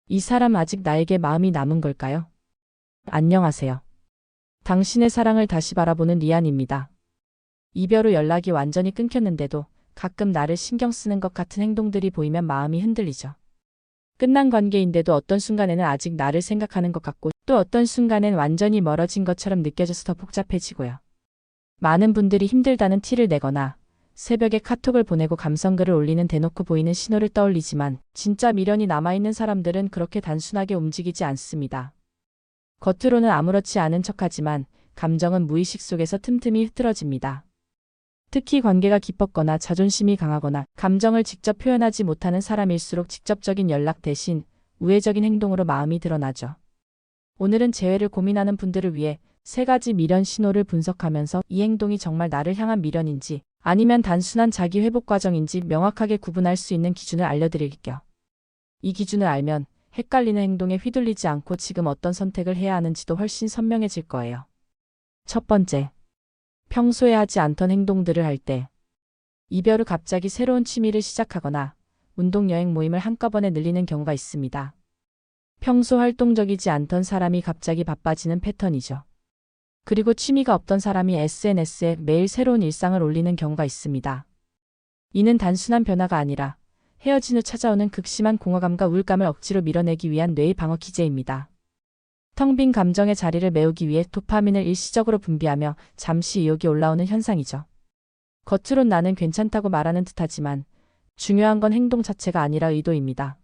이 사람 아직 나에게 마음이 남은 걸까요? 안녕하세요. 당신의 사랑을 다시 바라보는 리안입니다. 이별 후 연락이 완전히 끊겼는데도 가끔 나를 신경 쓰는 것 같은 행동들이 보이면 마음이 흔들리죠. 끝난 관계인데도 어떤 순간에는 아직 나를 생각하는 것 같고 또 어떤 순간엔 완전히 멀어진 것처럼 느껴져서 더 복잡해지고요. 많은 분들이 힘들다는 티를 내거나 새벽에 카톡을 보내고 감성글을 올리는 대놓고 보이는 신호를 떠올리지만 진짜 미련이 남아있는 사람들은 그렇게 단순하게 움직이지 않습니다. 겉으로는 아무렇지 않은 척하지만 감정은 무의식 속에서 틈틈이 흐트러집니다. 특히 관계가 깊었거나 자존심이 강하거나 감정을 직접 표현하지 못하는 사람일수록 직접적인 연락 대신 우회적인 행동으로 마음이 드러나죠. 오늘은 재회를 고민하는 분들을 위해 3가지 미련 신호를 분석하면서 이 행동이 정말 나를 향한 미련인지 아니면 단순한 자기 회복 과정인지 명확하게 구분할 수 있는 기준을 알려드릴게요. 이 기준을 알면 헷갈리는 행동에 휘둘리지 않고 지금 어떤 선택을 해야 하는지도 훨씬 선명해질 거예요. 첫 번째, 평소에 하지 않던 행동들을 할 때. 이별 후 갑자기 새로운 취미를 시작하거나 운동, 여행, 모임을 한꺼번에 늘리는 경우가 있습니다. 평소 활동적이지 않던 사람이 갑자기 바빠지는 패턴이죠. 그리고 취미가 없던 사람이 SNS에 매일 새로운 일상을 올리는 경우가 있습니다. 이는 단순한 변화가 아니라 헤어진 후 찾아오는 극심한 공허감과 우울감을 억지로 밀어내기 위한 뇌의 방어 기제입니다. 텅 빈 감정의 자리를 메우기 위해 도파민을 일시적으로 분비하며 잠시 의욕이 올라오는 현상이죠. 겉으론 나는 괜찮다고 말하는 듯하지만 중요한 건 행동 자체가 아니라 의도입니다.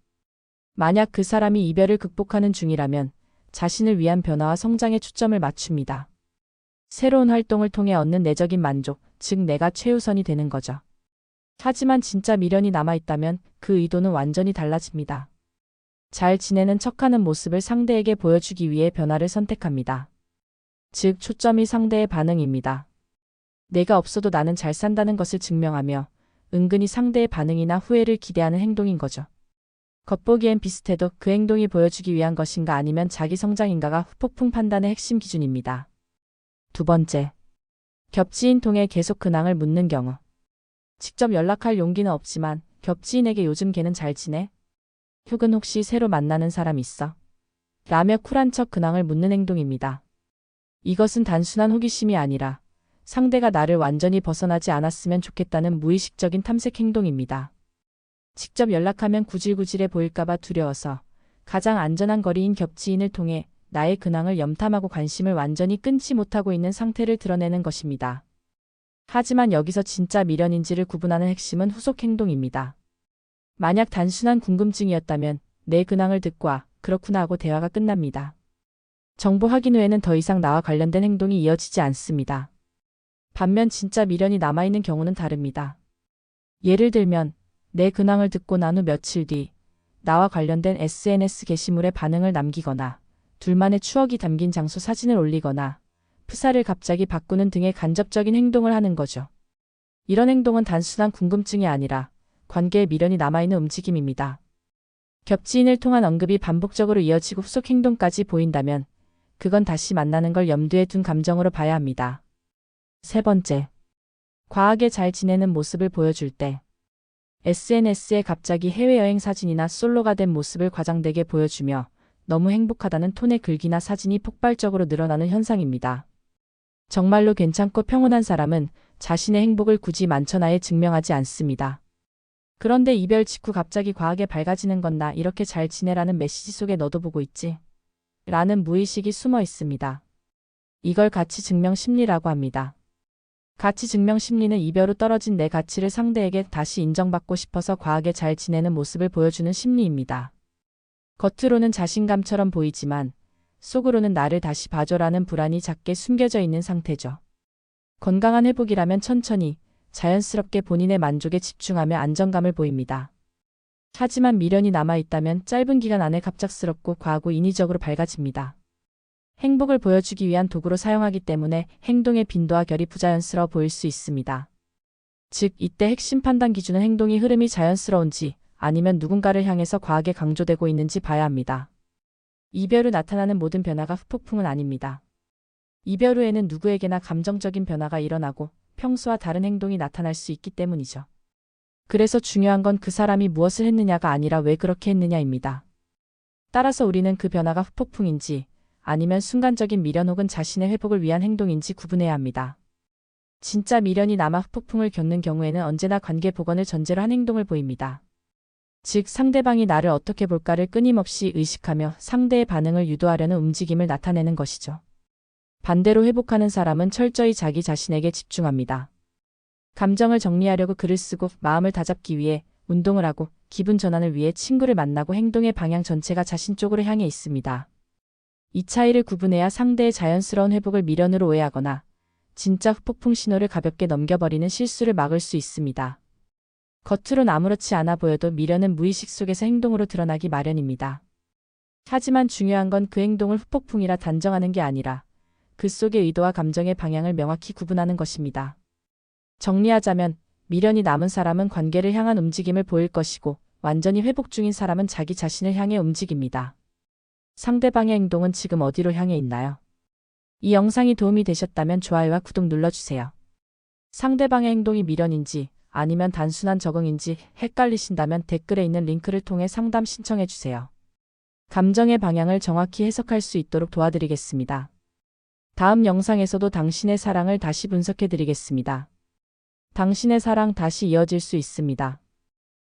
만약 그 사람이 이별을 극복하는 중이라면 자신을 위한 변화와 성장에 초점을 맞춥니다. 새로운 활동을 통해 얻는 내적인 만족, 즉 내가 최우선이 되는 거죠. 하지만 진짜 미련이 남아있다면 그 의도는 완전히 달라집니다. 잘 지내는 척하는 모습을 상대에게 보여주기 위해 변화를 선택합니다. 즉 초점이 상대의 반응입니다. 내가 없어도 나는 잘 산다는 것을 증명하며 은근히 상대의 반응이나 후회를 기대하는 행동인 거죠. 겉보기엔 비슷해도 그 행동이 보여주기 위한 것인가 아니면 자기 성장인가가 후폭풍 판단의 핵심 기준입니다. 두 번째, 겹지인 통해 계속 근황을 묻는 경우. 직접 연락할 용기는 없지만 겹지인에게 요즘 걔는 잘 지내? 혹은 혹시 새로 만나는 사람 있어? 라며 쿨한 척 근황을 묻는 행동입니다. 이것은 단순한 호기심이 아니라 상대가 나를 완전히 벗어나지 않았으면 좋겠다는 무의식적인 탐색 행동입니다. 직접 연락하면 구질구질해 보일까봐 두려워서 가장 안전한 거리인 겹지인을 통해 나의 근황을 염탐하고 관심을 완전히 끊지 못하고 있는 상태를 드러내는 것입니다. 하지만 여기서 진짜 미련인지를 구분하는 핵심은 후속 행동입니다. 만약 단순한 궁금증이었다면 내 근황을 듣고 그렇구나 하고 대화가 끝납니다. 정보 확인 후에는 더 이상 나와 관련된 행동이 이어지지 않습니다. 반면 진짜 미련이 남아있는 경우는 다릅니다. 예를 들면 내 근황을 듣고 난 후 며칠 뒤 나와 관련된 SNS 게시물에 반응을 남기거나 둘만의 추억이 담긴 장소 사진을 올리거나 프사를 갑자기 바꾸는 등의 간접적인 행동을 하는 거죠. 이런 행동은 단순한 궁금증이 아니라 관계에 미련이 남아있는 움직임입니다. 겹지인을 통한 언급이 반복적으로 이어지고 후속 행동까지 보인다면 그건 다시 만나는 걸 염두에 둔 감정으로 봐야 합니다. 세 번째, 과하게 잘 지내는 모습을 보여줄 때. SNS에 갑자기 해외여행 사진이나 솔로가 된 모습을 과장되게 보여주며 너무 행복하다는 톤의 글귀나 사진이 폭발적으로 늘어나는 현상입니다. 정말로 괜찮고 평온한 사람은 자신의 행복을 굳이 만천하에 증명하지 않습니다. 그런데 이별 직후 갑자기 과하게 밝아지는 건 나 이렇게 잘 지내라는 메시지 속에 너도 보고 있지? 라는 무의식이 숨어 있습니다. 이걸 가치 증명 심리라고 합니다. 가치 증명 심리는 이별 후 떨어진 내 가치를 상대에게 다시 인정받고 싶어서 과하게 잘 지내는 모습을 보여주는 심리입니다. 겉으로는 자신감처럼 보이지만 속으로는 나를 다시 봐줘라는 불안이 작게 숨겨져 있는 상태죠. 건강한 회복이라면 천천히 자연스럽게 본인의 만족에 집중하며 안정감을 보입니다. 하지만 미련이 남아있다면 짧은 기간 안에 갑작스럽고 과하고 인위적으로 밝아집니다. 행복을 보여주기 위한 도구로 사용하기 때문에 행동의 빈도와 결이 부자연스러워 보일 수 있습니다. 즉 이때 핵심 판단 기준은 행동이 흐름이 자연스러운지 아니면 누군가를 향해서 과하게 강조되고 있는지 봐야 합니다. 이별 후 나타나는 모든 변화가 후폭풍은 아닙니다. 이별 후에는 누구에게나 감정적인 변화가 일어나고 평소와 다른 행동이 나타날 수 있기 때문이죠. 그래서 중요한 건 그 사람이 무엇을 했느냐가 아니라 왜 그렇게 했느냐입니다. 따라서 우리는 그 변화가 후폭풍인지 아니면 순간적인 미련 혹은 자신의 회복을 위한 행동인지 구분해야 합니다. 진짜 미련이 남아 후폭풍을 겪는 경우에는 언제나 관계 복원을 전제로 한 행동을 보입니다. 즉 상대방이 나를 어떻게 볼까를 끊임없이 의식하며 상대의 반응을 유도하려는 움직임을 나타내는 것이죠. 반대로 회복하는 사람은 철저히 자기 자신에게 집중합니다. 감정을 정리하려고 글을 쓰고 마음을 다잡기 위해 운동을 하고 기분 전환을 위해 친구를 만나고 행동의 방향 전체가 자신 쪽으로 향해 있습니다. 이 차이를 구분해야 상대의 자연스러운 회복을 미련으로 오해하거나 진짜 후폭풍 신호를 가볍게 넘겨버리는 실수를 막을 수 있습니다. 겉으론 아무렇지 않아 보여도 미련은 무의식 속에서 행동으로 드러나기 마련입니다. 하지만 중요한 건 그 행동을 후폭풍이라 단정하는 게 아니라 그 속의 의도와 감정의 방향을 명확히 구분하는 것입니다. 정리하자면 미련이 남은 사람은 관계를 향한 움직임을 보일 것이고 완전히 회복 중인 사람은 자기 자신을 향해 움직입니다. 상대방의 행동은 지금 어디로 향해 있나요? 이 영상이 도움이 되셨다면 좋아요와 구독 눌러주세요. 상대방의 행동이 미련인지 아니면 단순한 적응인지 헷갈리신다면 댓글에 있는 링크를 통해 상담 신청해주세요. 감정의 방향을 정확히 해석할 수 있도록 도와드리겠습니다. 다음 영상에서도 당신의 사랑을 다시 분석해드리겠습니다. 당신의 사랑 다시 이어질 수 있습니다.